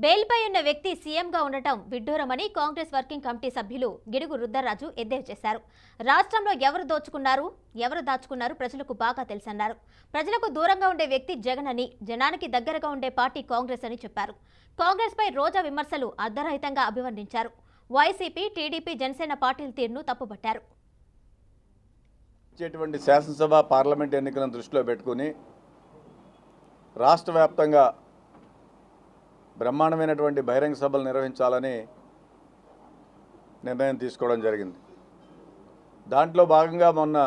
బెయిల్పై ఉన్న వ్యక్తి సీఎంగా ఉండటం విడ్డూరమని కాంగ్రెస్ వర్కింగ్ కమిటీ సభ్యులు గిడుగు రుద్రరాజు ఎద్దేవా చేశారు. రాష్ట్రంలో ఎవరు దోచుకున్నారు, ఎవరు దాచుకున్నారు ప్రజలకు బాగా తెలుసన్నారు. ప్రజలకు దూరంగా ఉండే వ్యక్తి జగన్ అని, జనానికి దగ్గరగా ఉండే పార్టీ కాంగ్రెస్ అని చెప్పారు. కాంగ్రెస్పై రోజా విమర్శలు అర్ధరహితంగా అభివర్ణించారు. వైసీపీ, టీడీపీ, జనసేన పార్టీల తీరును తప్పుపట్టారు. శాసనసభ పార్లమెంట్ ఎన్నికలను దృష్టిలో పెట్టుకుని రాష్ట్ర వ్యాప్తంగా బ్రహ్మాండమైనటువంటి బహిరంగ సభలు నిర్వహించాలని నిర్ణయం తీసుకోవడం జరిగింది. దాంట్లో భాగంగా మొన్న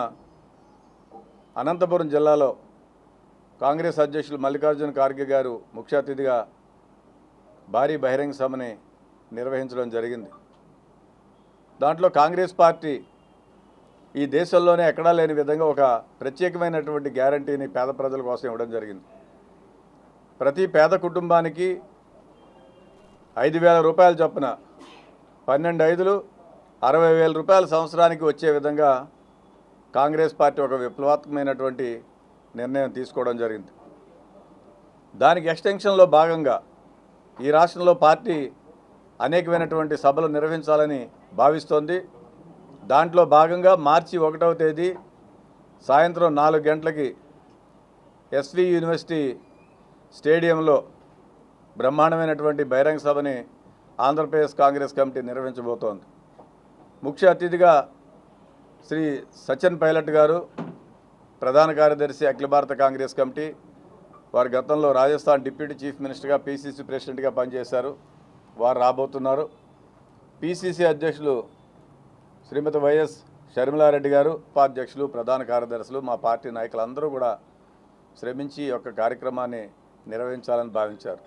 అనంతపురం జిల్లాలో కాంగ్రెస్ అధ్యక్షులు మల్లికార్జున ఖార్గే గారు ముఖ్య అతిథిగా భారీ బహిరంగ సభని నిర్వహించడం జరిగింది. దాంట్లో కాంగ్రెస్ పార్టీ ఈ దేశంలోనే ఎక్కడా లేని విధంగా ఒక ప్రత్యేకమైనటువంటి గ్యారంటీని పేద ప్రజల కోసం ఇవ్వడం జరిగింది. ప్రతి పేద కుటుంబానికి 5,000 రూపాయలు చొప్పున 12 60,000 రూపాయల సంవత్సరానికి వచ్చే విధంగా కాంగ్రెస్ పార్టీ ఒక విప్లవాత్మకమైనటువంటి నిర్ణయం తీసుకోవడం జరిగింది. దానికి ఎక్స్టెన్షన్లో భాగంగా ఈ రాష్ట్రంలో పార్టీ అనేకమైనటువంటి సభలు నిర్వహించాలని భావిస్తోంది. దాంట్లో భాగంగా మార్చి 1వ తేదీ సాయంత్రం 4 గంటలకి ఎస్వి యూనివర్సిటీ స్టేడియంలో బ్రహ్మాండమైనటువంటి బహిరంగ సభని ఆంధ్రప్రదేశ్ కాంగ్రెస్ కమిటీ నిర్వహించబోతోంది. ముఖ్య అతిథిగా శ్రీ సచిన్ పైలట్ గారు, ప్రధాన కార్యదర్శి అఖిల భారత కాంగ్రెస్ కమిటీ, వారు గతంలో రాజస్థాన్ డిప్యూటీ చీఫ్ మినిస్టర్గా, పీసీసీ ప్రెసిడెంట్గా పనిచేశారు, వారు రాబోతున్నారు. పీసీసీ అధ్యక్షులు శ్రీమతి వైఎస్ షర్మిలారెడ్డి గారు, ఉపాధ్యక్షులు, ప్రధాన కార్యదర్శులు, మా పార్టీ నాయకులందరూ కూడా శ్రమించి ఈ యొక్క కార్యక్రమాన్ని నిర్వహించాలని భావించారు.